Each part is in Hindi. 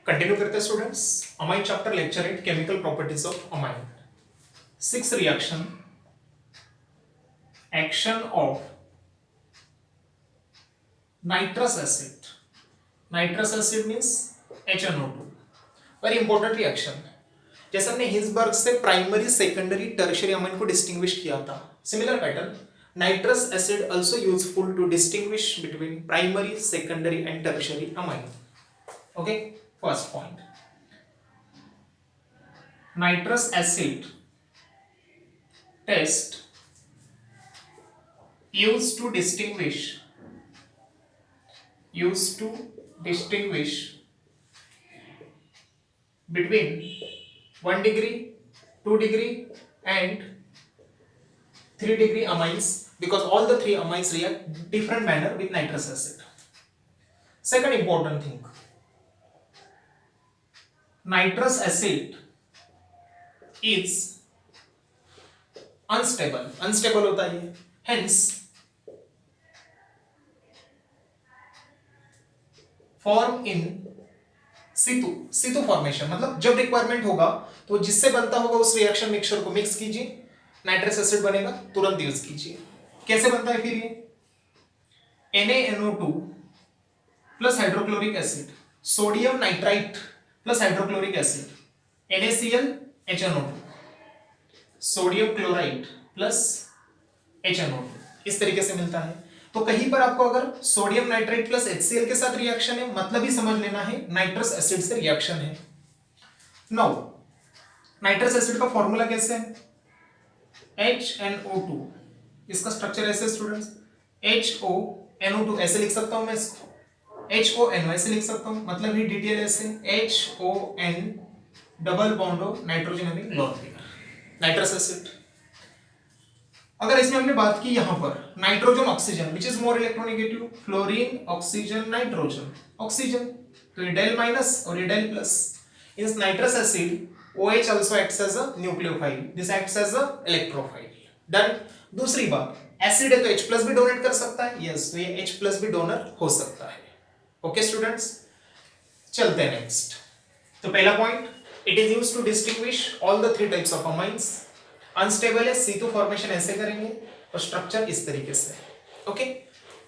कंटिन्यू करते हैं students amine chapter lecture 8 chemical properties of amine. 6 reaction action of nitrous acid. Nitrous acid means HNO2। Very important reaction. जैसे हमने हिंसबर्ग से प्राइमरी सेकेंडरी टर्शियरी अमाइन को डिस्टिंग्विश किया था, similar pattern nitrous acid also useful to distinguish between primary secondary and tertiary amine. Okay, first point, nitrous acid test used to distinguish between 1 degree, 2 degree and 3 degree amines, because all the three amines react different manner with nitrous acid. Second important thing, nitrous acid is unstable होता है, hence form in situ formation. मतलब जब रिक्वायरमेंट होगा तो जिससे बनता होगा उस रिएक्शन मिक्सचर को मिक्स कीजिए, नाइट्रस एसिड बनेगा, तुरंत यूज कीजिए। कैसे बनता है फिर ये NaNO2 plus hydrochloric acid, sodium nitrite plus hydrochloric acid, NaCl HNO2, sodium chloride plus HNO2, इस तरीके से मिलता है। तो कहीं पर आपको अगर सोडियम नाइट्राइट प्लस HCl के साथ रिएक्शन है, मतलब ही समझ लेना है नाइट्रस एसिड से रिएक्शन है। नाउ नाइट्रस एसिड का फॉर्मूला कैसे है? HNO2, इसका स्ट्रक्चर ऐसे स्टूडेंट्स, HONO2 ऐसे लिख सकता हूं मैं इसको, HONO ऐसे लिख सकता हूं, मतलब ही डिटेल ऐसे HON double bond of nitrogen having loan figure, nitrous acid. अगर इसमें हमने बात की यहां पर nitrogen oxygen which is more electronegative, fluorine oxygen nitrogen oxygen, तो ये डेल माइनस और ये डेल प्लस। इस nitrous acid OH also acts as a nucleophile, this acts as a electrophile. Done. दूसरी बात, एसिड है तो H प्लस भी डोनेट कर सकता है, यस, तो ये H प्लस भी डोनर हो सकता है। ओके स्टूडेंट्स, चलते हैं नेक्स्ट। तो पहला point, it is used to distinguish all the three types of amines. Unstable है, C2 फॉर्मेशन ऐसे करेंगे और स्ट्रक्चर इस तरीके से। Okay,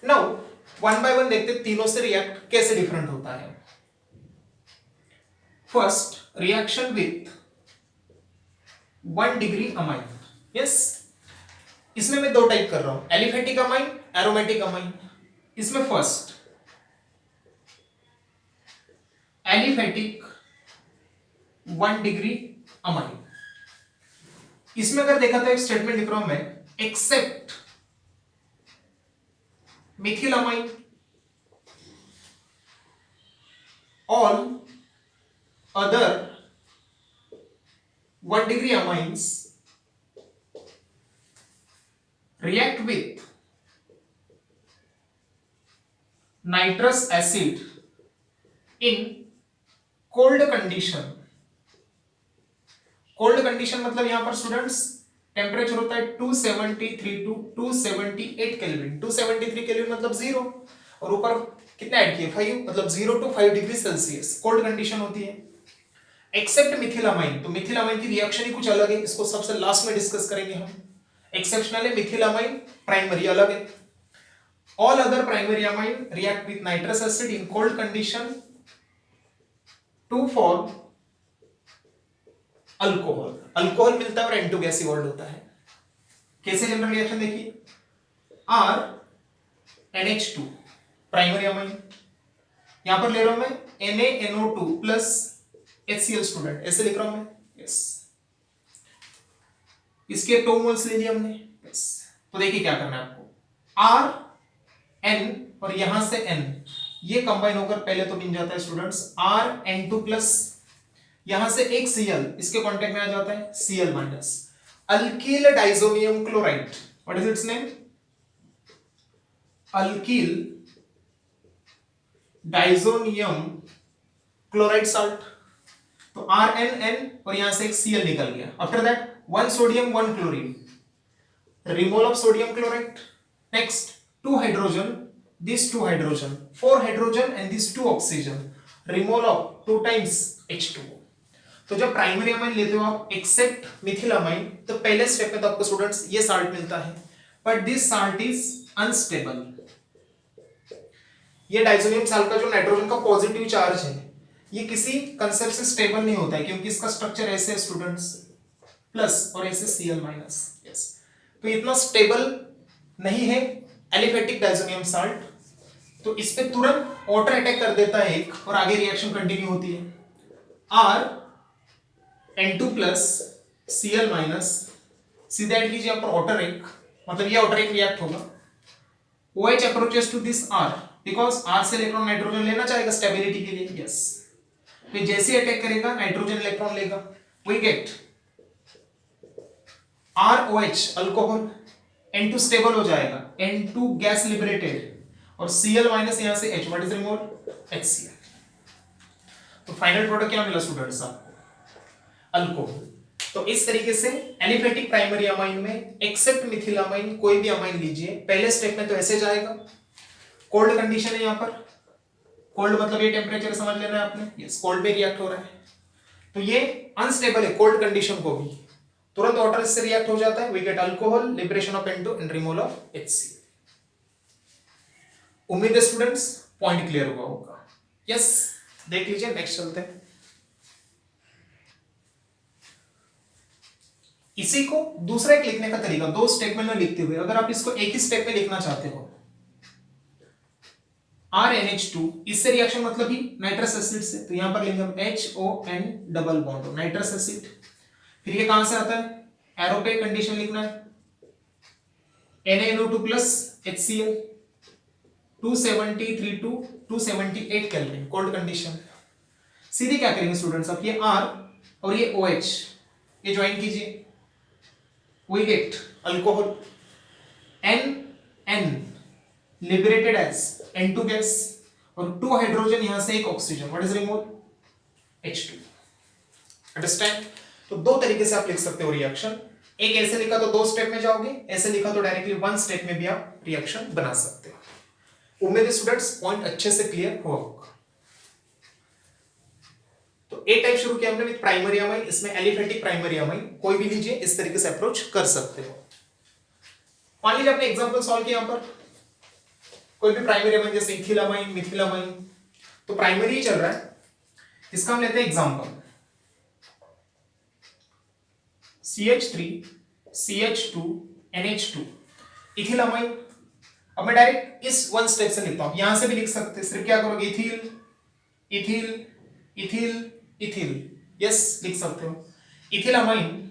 now one by one देखते हैं तीनों से रिएक्ट कैसे डिफरेंट होता है। First, reaction with 1 degree amine. Yes, इसमें मैं दो टाइप कर रहा हूं, एलिफेटिक अमाइन, एरोमेटिक अमाइन। इसमें फर्स्ट एलिफेटिक 1 डिग्री अमाइन, इसमें अगर देखा तो एक स्टेटमेंट लिख रहा हूं मैं, except methyl amine all other 1 degree amines react with nitrous acid in cold condition। cold condition मतलब यहां पर स्टूडेंट्स टेम्परेचर होता है 273 टू 278 केल्विन। 273 केल्विन मतलब 0 और ऊपर कितना ऐड किए 5, मतलब 0 to 5 degree Celsius cold condition होती है। एक्सेप्ट मिथिलामाइन, तो मिथिलामाइन की रिएक्शन ही कुछ अलग है, इसको सबसे लास्ट में डिस्कस करेंगे हम। एक्सेप्शनल है, मिथिलामाइन प्राइमरी अलग है। All other primary amine react with nitrous acid in cold condition to form alcohol. Alcohol मिलता है और N2 गैस इवॉल्व होता है। कैसे जनरल रिएक्शन देखिए, R NH2 प्राइमरी अमाइन, यहां पर ले रहा हूं मैं NaNO2 प्लस HCl स्टूडेंट, ऐसे लिख रहा हूं मैं, यस। इसके 2 मोल्स ले लिए हमने, यस। तो देखिए क्या करना है आपको, R N और यहां से N, ये कंबाइन होकर पहले तो बन जाता है स्टूडेंट्स R N2 प्लस, यहां से एक Cl इसके कांटेक्ट में आ जाता है Cl minus, alkyl diazonium chloride, what is its name, alkyl diazonium chloride salt. तो RNN और यहां से एक Cl निकल गया। After that 1 sodium 1 chlorine, removal of sodium chloride. Next 2 hydrogen, these 2 hydrogen, 4 hydrogen and these 2 oxygen, removal of 2 times H2O। तो जब प्राइमरी अमाइन लेते हो आप एक्सेप्ट मिथिल अमाइन, तो पहले स्टेप में तो आपको स्टूडेंट्स ये साल्ट मिलता है, but this salt is unstable. ये डाइजोनियम साल्ट का जो नाइट्रोजन का पॉजिटिव चार्ज है, ये किसी कंसेप्ट से स्टेबल नहीं होता है, क्योंकि इसका स्ट्रक्चर ऐसे है स्टूडेंट्स, प्लस और ऐसे Cl माइनस। यस, तो इतना स्टेबल नहीं है एलिफेटिक डाइजोनियम साल्ट, तो इस पे तुरंत वाटर अटैक कर देता है एक, और आगे रिएक्शन कंटिन्यू होती है। R N2 plus Cl minus, सीधे ऐड कीजिए आप वाटर एक, मतलब ये वाटर एक रिएक्ट होगा। OH approaches to this R, because R से इलेक्ट्रॉन नाइट्रोजन लेना चाहेगा स्टेबिलिटी के लिए। यस, तो जैसे अटैक करेगा नाइट्रोजन इलेक्ट्रॉन लेगा, we get ROH alcohol, N2 stable हो जाएगा, N2 गैस लिबरेटेड, और Cl माइनस यहां से H, what is removal? HCl। तो फाइनल प्रोडक्ट क्या मिला स्टूडेंट्स आपको? अल्कोहल। तो इस तरीके से एलिफेटिक प्राइमरी अमाइन में एक्सेप्ट मिथिल अमाइन कोई भी अमाइन लीजिए, पहले स्टेप में तो ऐसे जाएगा, कोल्ड कंडीशन है यहां पर, कोल्ड मतलब ये टेम्परेचर समझ लेना है आपने, यस कोल्ड में रिएक्ट हो रहा है, तो ये अनस्टेबल है कोल्ड कंडीशन को भी, तुरंत वाटर इससे रिएक्ट हो जाता है, we get alcohol, liberation of N2 and removal of HCl। उम्मीद है स्टूडेंट्स पॉइंट क्लियर हुआ होगा। यस, देख लीजिए, नेक्स्ट चलते हैं। इसी को दूसरा एक लिखने का तरीका, दो स्टेटमेंट में लिखते हुए, अगर आप इसको एक ही स्टेप में लिखना चाहते हो, RNH2, इससे रिएक्शन मतलब ही नाइट्रस एसिड से, तो यहां पर लिखेंगे हम HON double bond nitrous acid. फिर ये कहां से आता है? एरो पे कंडीशन लिखना है, NaNO2 plus HCl, 273 to 278 kelvin, cold condition. सीधे क्या करेंगे स्टूडेंट्स, अब ये R और ये OH ये ज्वाइन कीजिए, we get alcohol, N liberated as N2 gas, और 2 हाइड्रोजन यहां से एक oxygen, what is removal? H2। Understand? तो दो तरीके से आप लिख सकते हो रिएक्शन, एक ऐसे लिखा तो 2 स्टेप में जाओगे, ऐसे लिखा तो डायरेक्टली 1 स्टेप में भी आप रिएक्शन बना सकते हो। उम्मीद है स्टूडेंट्स पॉइंट अच्छे से क्लियर हुआ होगा। तो ए टाइप शुरू किया हमने विद प्राइमरी अमाइन, इसमें एलिफेटिक प्राइमरी अमाइन कोई भी लीजिए, इस तरीके से अप्रोच कर सकते हो। मान लीजिए आपने एग्जांपल सॉल्व किया, यहां पर कोई भी प्राइमरी अमाइन जैसे इथिल अमाइन, मिथिल अमाइन, तो प्राइमरी ही चल रहा है, इसका हम लेते हैं example CH3 CH2 NH2 ethyl amine. अब मैं डायरेक्ट इस 1 स्टेप से लिखता हूं, यहां से भी लिख सकते हैं, सिर्फ क्या करोगे, ethyl ethyl ethyl ethyl, yes लिख सकते हो, ethyl amine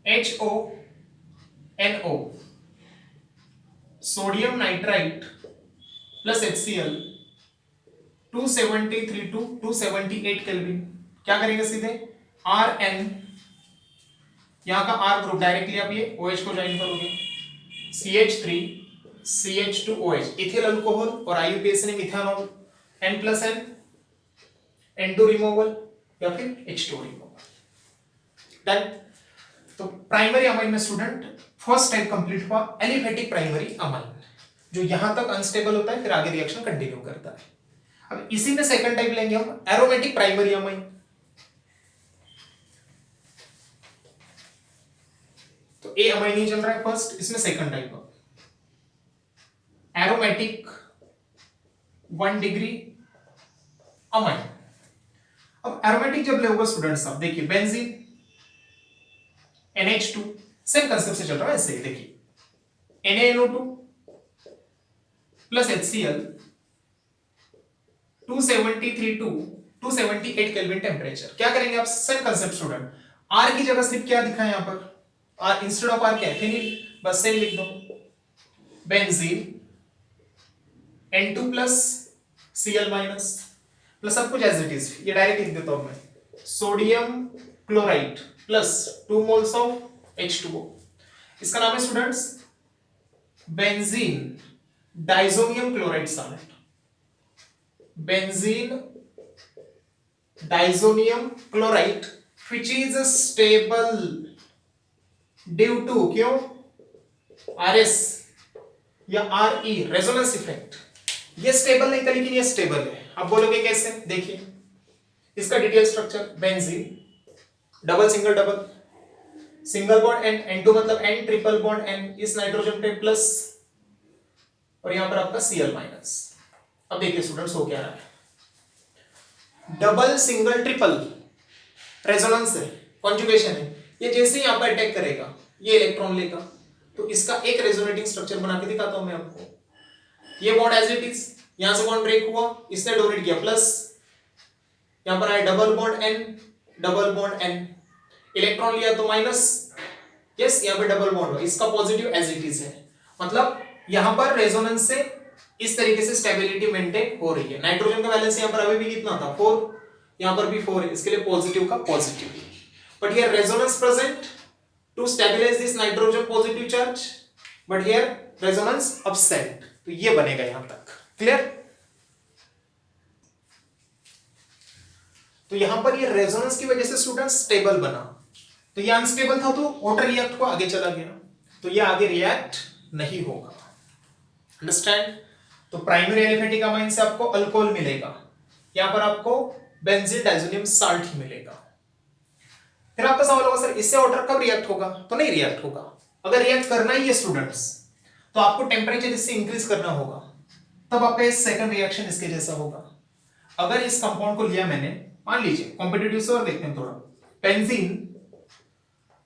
HONO, sodium nitrite plus HCl, 273 to 278 kelvin. क्या करेंगे सीधे, RN, यहां का R ग्रुप डायरेक्टली आप ये OH को ज्वाइन करोगे, CH3 CH2OH इथिल अल्कोहल, और IUPAC ने methanol, N plus N N2 removal या फिर H2 रिमूवल। डन। तो प्राइमरी अमाइन में स्टूडेंट फर्स्ट टाइप कंप्लीट हुआ, एलिफेटिक प्राइमरी अमाइन, जो यहां तक अनस्टेबल होता है, फिर आगे रिएक्शन कंटिन्यू करता है। अब इसी में सेकंड टाइप लेंगे हम, एरोमेटिक प्राइमरी अमाइन। तो ए अमाइन ही चल रहा है फर्स्ट, इसमें second type aromatic 1 degree amine. अब एरोमेटिक जब लोगे स्टूडेंट्स, आप देखिए बेंजीन NH2, सेम कंसेप्ट से चल रहा है, ऐसे ही देखिए NaNO2 plus HCl, 273 to 278 kelvin temperature. क्या करेंगे आप, सेम कंसेप्ट स्टूडेंट, R की जगह सिर्फ क्या दिखा है यहां पर, R इंस्टेड ऑफ R क्या है, फिनिल, बस सेम लिख दो, benzene N2 plus Cl minus, plus सब कुछ एज इट इज, ये डायरेक्ट लिख देता हूं मैं, sodium chloride plus 2 moles of H2O। इसका नाम है students benzene diazonium chloride salt, benzene diazonium chloride which is stable due to क्यों, RS या RE रेजोनेंस इफेक्ट। ये स्टेबल नहीं था लेकिन ये स्टेबल है, अब बोलोगे कैसे, देखिए इसका detail structure, benzene double single double, single bond N, N2 मतलब N, ट्रिपल बॉन्ड N, इस नाइट्रोजन पे प्लस और यहां पर आपका Cl माइनस। अब देखिए स्टूडेंट्स हो क्या रहा है, डबल सिंगल ट्रिपल रेजोनेंस है, कॉन्जुगेशन है, ये जैसे ही यहां पर अटैक करेगा ये इलेक्ट्रॉन लेगा, तो इसका एक रेजोनेटिंग स्ट्रक्चर बना के दिखाता हूं मैं आपको। ये बॉन्ड एज इट इज, यहां से बॉन्ड ब्रेक हुआ, इसने डोनेट किया प्लस, यहां पर आया double bond N, double bond N, electron लिया तो माइनस, यस यहां पे डबल बॉन्ड, इसका पॉजिटिव एज इट इज है, मतलब यहां पर रेजोनेंस से इस तरीके से स्टेबिलिटी मेंटेन हो रही है। नाइट्रोजन का वैलेंस यहां पर अभी भी कितना था 4, यहां पर भी 4 है, इसके लिए पॉजिटिव का positive, but here resonance present to stabilize this nitrogen positive charge, but here resonance upset, तो ये बनेगा यहां तक, क्लियर। तो यहां पर ये रेजोनेंस की वजह से स्टूडेंट स्टेबल बना, तो ये अनस्टेबल था तो वाटर रिएक्ट को आगे चला गया, तो ये आगे रिएक्ट नहीं होगा, अंडरस्टैंड। तो प्राइमरी एलिफेटिक अमाइन से आपको अल्कोहल मिलेगा, यहां पर आपको बेंजीन डाइजोनियम साल्ट ही मिलेगा। फिर आपका सवाल होगा सर इससे वाटर कब रिएक्ट होगा, तो नहीं रिएक्ट होगा, अगर रिएक्ट करना ही है स्टूडेंट्स तो आपको टेम्परेचर इससे इंक्रीज करना होगा, तब आपका सेकंड रिएक्शन इसके जैसा होगा। अगर इस कंपाउंड को लिया मैंने, मान लीजिए कॉम्पिटिटिव से और देखते हैं थोड़ा, benzene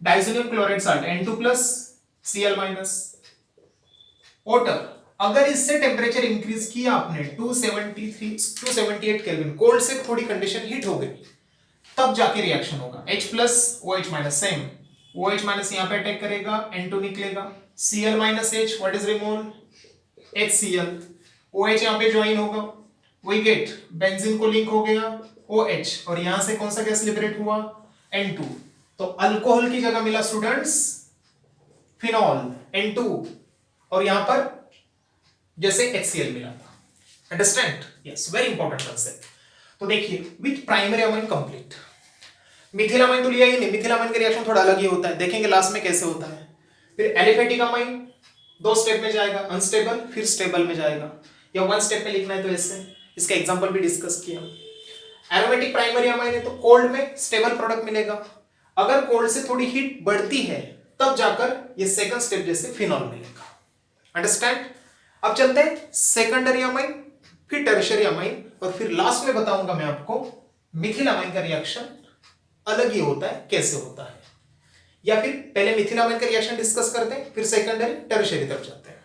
diazonium chloride salt N2 plus Cl minus water, अगर इससे टेम्परेचर इंक्रीज किया आपने 278 केल्विन, कोल्ड से थोड़ी कंडीशन हीट हो गई, तब जाके रिएक्शन होगा। H plus OH minus, same OH minus यहां पे अटैक करेगा, N2 निकलेगा, Cl minus H, what is remove, HCl, OH यहां पे ज्वाइन होगा, वी गेट बेंजीन को लिंक हो गया OH, और यहां से कौन सा गैस लिबरेट हुआ N2, तो अल्कोहल की जगह मिला स्टूडेंट्स फिनॉल N2, और यहां पर जैसे HCl मिला था, understand, yes very important concept. तो देखिए with primary amine complete, Mithil amine तो लिया ही नहीं, मिथिल अमाइन का रिएक्शन थोड़ा अलग ही होता है, देखेंगे लास्ट में कैसे होता है। फिर एलिफेटिक अमाइन दो स्टेप में जाएगा, अनस्टेबल फिर स्टेबल में जाएगा, या वन स्टेप में लिखना है तो ऐसे, इसका एग्जांपल भी डिस्कस किया। एरोमेटिक प्राइमरी अमाइन है तो कोल्ड में स्टेबल प्रोडक्ट मिलेगा, अगर कोल्ड से थोड़ी हीट बढ़ती है तब जाकर ये सेकंड स्टेप जैसे फिनॉल मिलेगा, अंडरस्टैंड। अब चलते हैं सेकेंडरी अमाइन, फिर टर्शियरी अमाइन, और फिर लास्ट में बताऊंगा मैं आपको मिथिल अमाइन का रिएक्शन अलग ही होता है, कैसे होता है, या फिर पहले मिथिल अमाइन का रिएक्शन डिस्कस करते हैं, फिर सेकेंडरी टर्शियरी तरफ जाते हैं।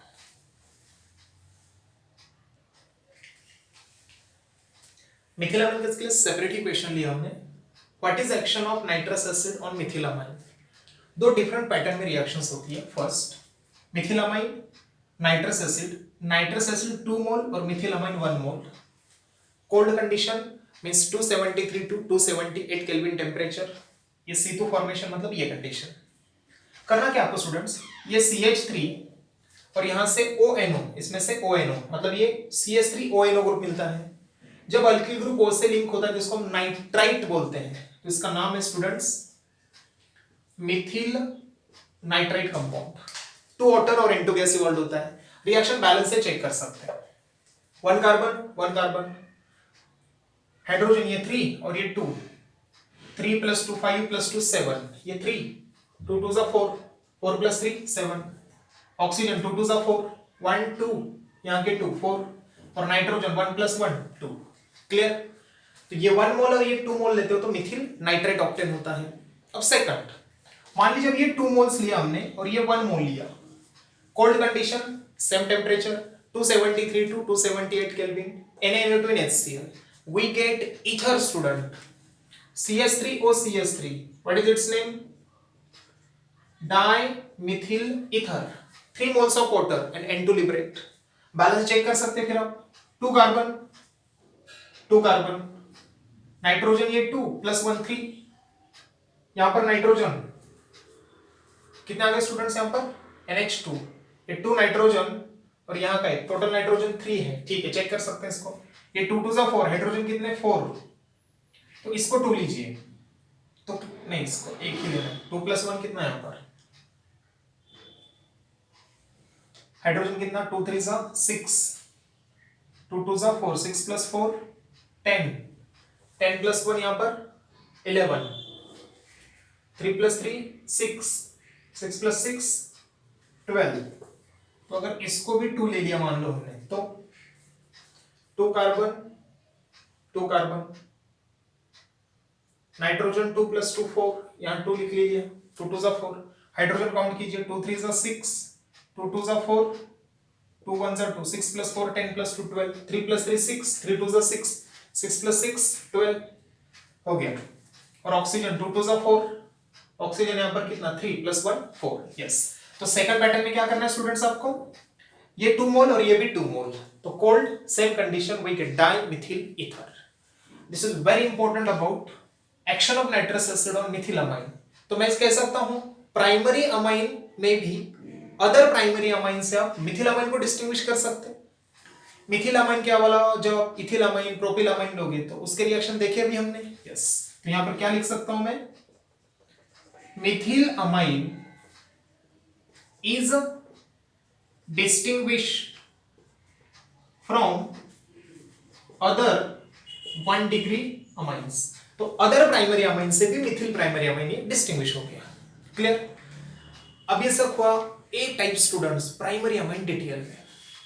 मिथिल अमाइन के लिए सेपरेट ही क्वेश्चन लिया हमने, what is action of nitrous acid on methyl amine. दो डिफरेंट पैटर्न में रिएक्शंस होती है, first methyl amine nitrous acid 2 mole और methyl amine 1 mole, cold condition means 273 to 278 kelvin temperature, ये C2 फॉर्मेशन मतलब ये कंडीशन। करना क्या आपको स्टूडेंट्स, ये CH3 और यहां से ONO, इसमें से ONO मतलब ये CH3 ONO ग्रुप मिलता है, जब अल्किल ग्रुप O से लिंक होता है तो इसको हम नाइट्राइट बोलते हैं, तो इसका नाम है students Mithil nitrite compound. 2 water और N2 गैस इवॉल्व होता है, रिएक्शन बैलेंस से चेक कर सकते हैं, 1 कार्बन हाइड्रोजन ये 3 और ये 2, 3 + 2 5 + 2 7, ये 3, 2 2 4, 4 + 3 7, ऑक्सीजन 2 2 4, 1 2, यहाँ के 2 4, और नाइट्रोजन 1 + 1 2, क्लियर। तो ये 1 मोल और ये 2 मोल लेते हो तो मिथिल नाइट्रेट ऑक्टेन होता है। अब सेकंड, मान लीजिए अब ये 2 मोल्स लिया हमने और ये 1 मोल लिया, cold condition same temperature 273 to 278 Kelvin, NaNO2 and HCl, we get ether student, CH3OCH3, what is its name, dimethyl ether, 3 moles of water and N2 liberate, balance check कर सकते हैं फिर आप, 2 कार्बन नाइट्रोजन ये 2 + 1 3, यहां पर नाइट्रोजन कितने आ गए स्टूडेंट्स, यहां पर NH2, ये 2 नाइट्रोजन और यहाँ का एक टोटल नाइट्रोजन 3 है, ठीक है चेक कर सकते हैं इसको, ये 2 2 4, हाइड्रोजन कितने 4, तो इसको 2 लीजिए, तो नहीं इसको एक ही लेना, 2 + 1 कितना है यहाँ पर, हाइड्रोजन कितना 2 3 6, 2 2 4, 6 + 4 10, 10 प्लस 1 यहां पर 11, 3 प्लस 3 6, 6 प्लस 6 12। तो अगर इसको भी 2 ले लिया मान लो हमने, तो 2 कार्बन 2 कार्बन, नाइट्रोजन 2 प्लस 2 4, यहां 2 लिख लीजिए, 2 2 4, हाइड्रोजन काउंट कीजिए, 2 3 6, 2 2 4, 2 1 2, 6 प्लस 4 10 प्लस 2 12, 3 प्लस 3 6, 3 2 6, 6 प्लस 6 12 हो गया। और ऑक्सीजन 2 2 4, ऑक्सीजन यहां पर कितना 3 प्लस 1 4, यस। तो सेकंड पैटर्न में क्या करना है स्टूडेंट्स आपको, ये 2 मोल और ये भी 2 मोल, तो cold same condition we get di methyl ether. This is very important about action of nitrous acid on methyl amine. तो मैं कह सकता हूं प्राइमरी अमाइन में भी अदर प्राइमरी अमाइन से आप मिथिल अमाइन को डिस्टिंग्विश कर सकते हैं। मिथिल अमाइन क्या वाला, जब इथिल अमाइन प्रोपिल अमाइन लोगे तो उसके रिएक्शन देखे अभी हमने, यस। तो यहां पर क्या लिख सकता हूं मैं, methyl amine is distinguished from other 1 degree amines। तो अदर प्राइमरी अमाइन से भी मिथिल प्राइमरी अमाइन ये डिस्टिंग्विश हो गया, क्लियर। अब ये सब हुआ A type students primary amine detail में।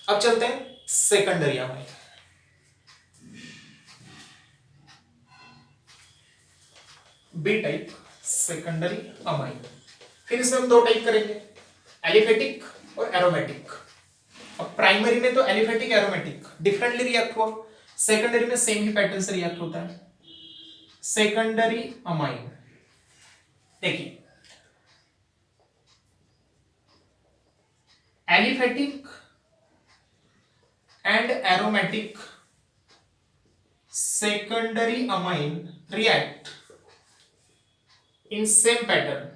अब चलते हैं secondary amine. B type secondary amine. फिर इसमें हम 2 टाइप करेंगे, एलिफेटिक और एरोमेटिक। अब प्राइमरी में तो एलिफेटिक एरोमेटिक डिफरेंटली रिएक्ट हुआ, सेकेंडरी में सेम ही पैटर्न से रिएक्ट होता है। सेकेंडरी अमाइन देखिए, aliphatic and aromatic secondary amine react in same pattern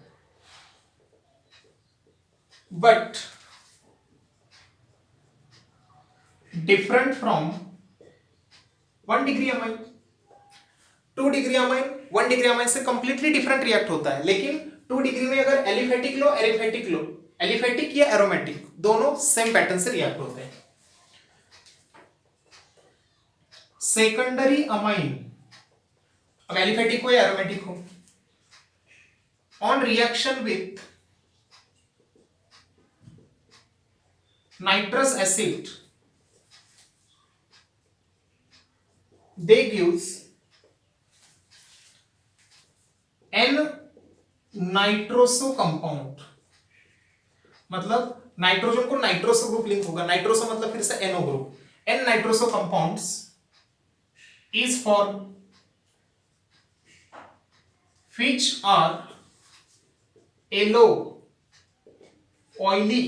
but different from 1 degree amine। 2 degree amine 1 degree amine से completely different react होता है, लेकिन 2 डिग्री में अगर एलिफेटिक लो एलिफेटिक लो, एलिफेटिक या एरोमेटिक दोनों सेम पैटर्न से रिएक्ट होते हैं। सेकेंडरी अमाइन, अब एलिफेटिक हो या एरोमेटिक हो, on reaction with nitrous acid they gives n nitroso compound। मतलब नाइट्रोजन को नाइट्रोसो ग्रुप लिंक होगा, नाइट्रोसो मतलब फिर से NO group, n nitroso compounds is formed which are yellow oily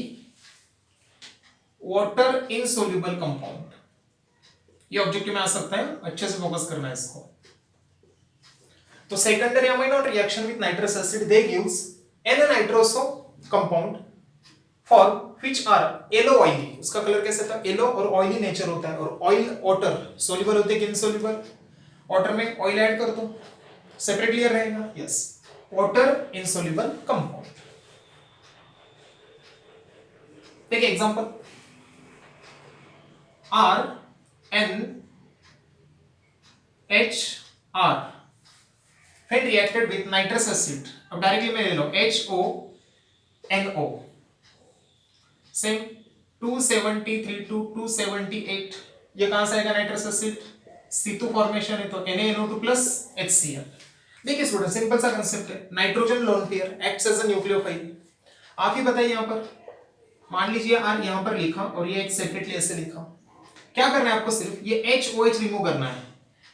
water insoluble compound. ये ऑब्जेक्टिव में आ सकता है, अच्छे से फोकस करना है इसको। तो secondary amine on reaction with nitrous acid they gives N nitroso compound for which are yellow oily. उसका कलर कैसे था, येलो और ऑयली नेचर होता है, और ऑयल वाटर सोल्यूबल होते हैं कि इनसोल्यूबल। वाटर में ऑयल ऐड कर दो, सेपरेट क्लियर रहेगा, यस। Water insoluble compound. देखिए example, R N H R when reacted with nitrous acid, अब डायरेक्टली में ले लो HONO, सेम 273 to 278, ये कहां से आएगा नाइट्रस एसिड, C2 फॉर्मेशन है तो NaNO2 प्लस HCl। देखिए स्टूडेंट सिंपल सा कंसेप्ट है, nitrogen lone pair acts as a nucleophile. आप ही बताइए, यहां पर मान लीजिए R यहां पर लिखा और ये H सेपरेटली ऐसे लिखा, क्या करना है आपको, सिर्फ ये HOH रिमूव करना है,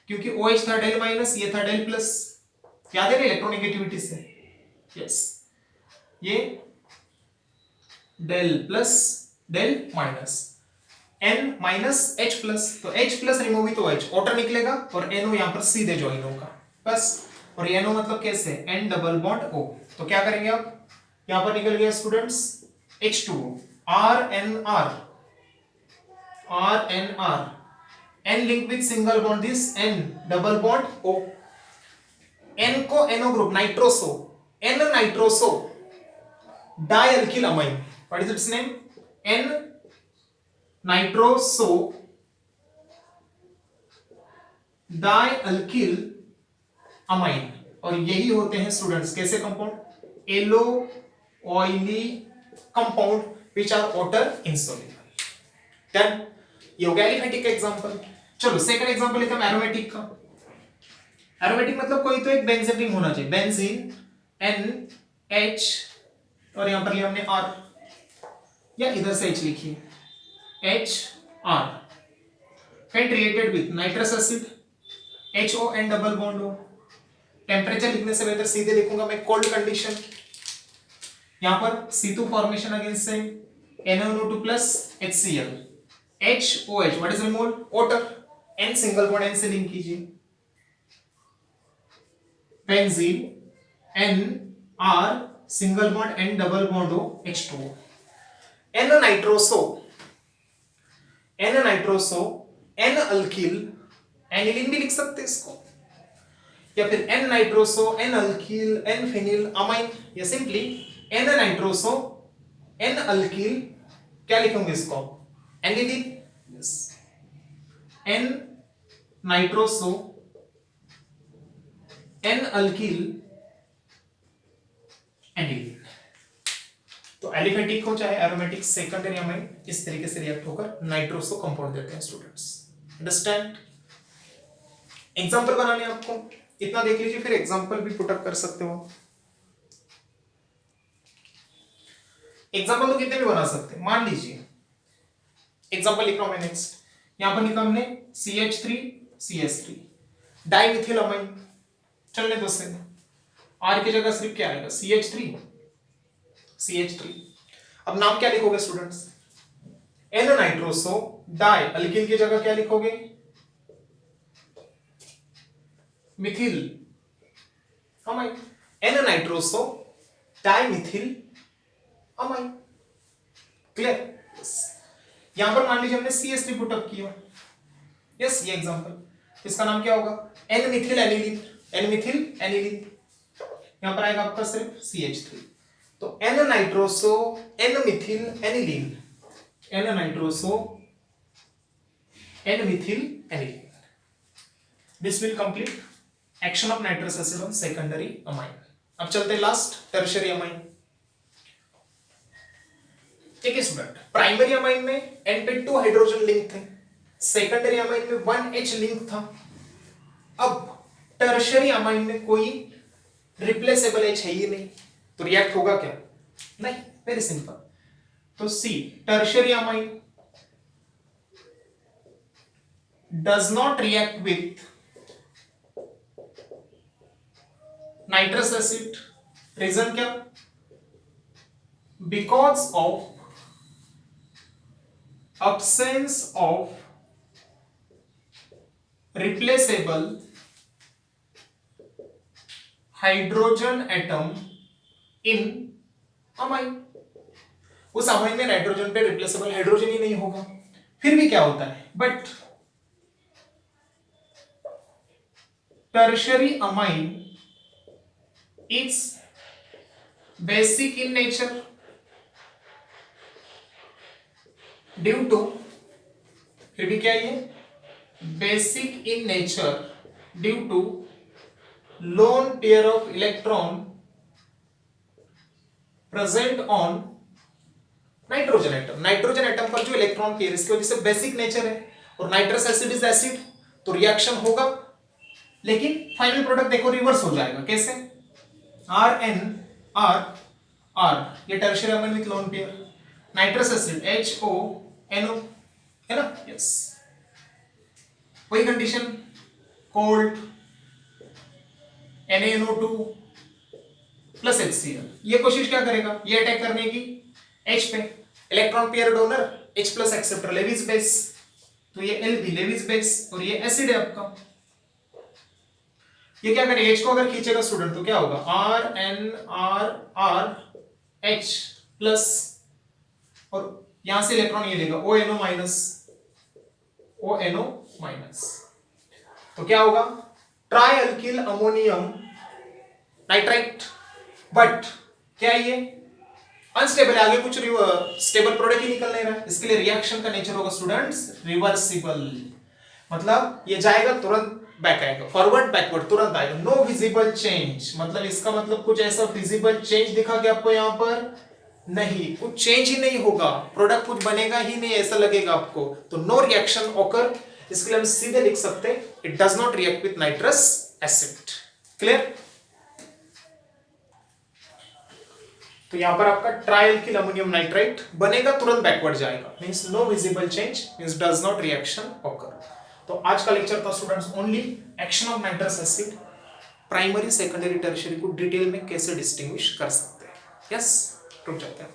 क्योंकि OH था डेल माइनस, ये था डेल प्लस, याद है ना इलेक्ट्रोनेगेटिविटी से, यस। ये del plus del minus, N minus H plus, तो H प्लस रिमूव ही तो H, वाटर निकलेगा और NO यहां पर सीधे ज्वाइन होगा बस। और ये NO मतलब कैसे, N डबल बॉन्ड O। तो क्या करेंगे आप, यहां पर निकल गया students H2O, RNR, RNR, N link with single bond this N double bond O, N को NO group nitroso, N nitroso dialkyl amine, what is its name, N nitroso di alkyl amine, और यही होते हैं स्टूडेंट्स कैसे compound, yellow oily compound which are water insoluble. Done, ये हो गया एलिफेटिक का एग्जांपल। चलो सेकंड एग्जांपल लेते हैं एरोमेटिक का। एरोमेटिक मतलब कोई तो एक बेंजीन रिंग होना चाहिए, बेंजीन एन एच, और यहां पर लिया हमने आर, या इधर से एच लिखिए H R, created with nitrous acid HON double bond हो। टेम्परेचर लिखने से बेहतर सीधे लिखूंगा मैं कोल्ड कंडीशन। यहां पर C2 फॉर्मेशन अगेंस्ट से NaNO2 plus HCl, HOH what is removed water, N single bond N से लिंक कीजिए, benzene N R single bond N double bond हो H2O, N nitroso N alkyl aniline भी लिख सकते हैं इसको, या फिर N nitroso N alkyl N phenyl amine, या simply N nitroso N alkyl, क्या लिखोगे इसको aniline, yes N nitroso N alkyl aniline. तो एलिफेटिक हो चाहे एरोमेटिक सेकेंडरी अमाइन इस तरीके से रिएक्ट होकर नाइट्रोसो कंपाउंड देते हैं स्टूडेंट्स। अंडरस्टैंड? एग्जांपल बनाने आपको इतना देख लीजिए, फिर एग्जांपल भी पुट अप कर सकते हो। एग्जांपल तो कितने भी बना सकते हैं। मान लीजिए एग्जांपल लिख रहा हूं मैं नेक्स्ट, यहां पर लिखा हमने CH3 CH3 डाइमिथिल अमाइन, चलने दो से R की जगह सिर्फ क्या आएगा CH3। अब नाम क्या लिखोगे students, N nitroso di alkyl की जगह क्या लिखोगे methyl amine, N nitroso dimethyl amine. Clear? यहां पर मान लीजिए हमने CH3 पुट अप किया, यस ये एग्जांपल, इसका नाम क्या होगा N मिथिल एनिलीन, यहां पर आएगा आपका सिर्फ CH3, तो N nitroso N Mithil aniline, N nitroso N Mithil aniline. This will complete action of nitrous acid on secondary amine. अब चलते हैं लास्ट टर्शियरी अमाइन। ठीक है स्टूडेंट, प्राइमरी अमाइन में N पे 2 हाइड्रोजन लिंक थे, सेकेंडरी अमाइन में 1H लिंक था। अब टर्शियरी अमाइन में कोई रिप्लेसेबल H है ही नहीं, तो रिएक्ट होगा क्या, नहीं, वेरी सिंपल। तो C tertiary amine does not react with nitrous acid, reason क्या, because of absence of replaceable hydrogen atom in amine। उस अमाइन में नाइट्रोजन पे रिप्लेसेबल हाइड्रोजन ही नहीं होगा। फिर भी क्या होता है, but tertiary amine is basic in nature due to, फिर भी क्या ये basic in nature due to lone pair of electron present on nitrogen atom. Nitrogen atom पर जो इलेक्ट्रॉन पेयर, इसकी वजह से बेसिक नेचर है, और नाइट्रस एसिड इज एसिड, तो रिएक्शन होगा, लेकिन फाइनल प्रोडक्ट देखो रिवर्स हो जाएगा। कैसे, RnR ये tertiary amine with lone pair, nitrous acid HONO है ना, यस वही condition, cold NaNO2 plus HCl। ये कोशिश क्या करेगा, ये अटैक करने की H पे, electron pair donor H plus acceptor Lewis base, तो ये LB लेविस बेस, और ये एसिड है आपका। ये क्या करेगा, H को अगर खींचेगा स्टूडेंट तो क्या होगा RnRH प्लस, और यहां से इलेक्ट्रॉन ये लेगा ONO माइनस, तो क्या होगा try alkyl ammonium nitrite. But क्या ये अनस्टेबल है, आगे कुछ स्टेबल प्रोडक्ट ही निकल नहीं रहा है, इसके लिए रिएक्शन का नेचर होगा स्टूडेंट्स रिवर्सिबल, मतलब ये जाएगा तुरंत बैक आएगा, फॉरवर्ड बैकवर्ड तुरंत आएगा। नो विजिबल चेंज, मतलब इसका मतलब कुछ ऐसा विजिबल चेंज दिखा कि आपको यहाँ पर नहीं, कुछ चेंज ही नहीं होगा, प्रोडक्ट कुछ बनेगा ही नहीं ऐसा लगेगा आपको, तो नो रिएक्शन ऑकर। इसके लिए हम सीधे लिख सकते हैं it does not react with nitrous acid. Clear? तो यहां पर आपका ट्रायल्किल अमोनियम नाइट्राइट बनेगा, तुरंत बैकवर्ड जाएगा, means no visible change, means does not reaction occur. तो आज का लेक्चर था students only action of nitrous acid, primary secondary tertiary को डिटेल में कैसे डिस्टिंग्विश कर सकते हैं। यस, रुक जाते हैं।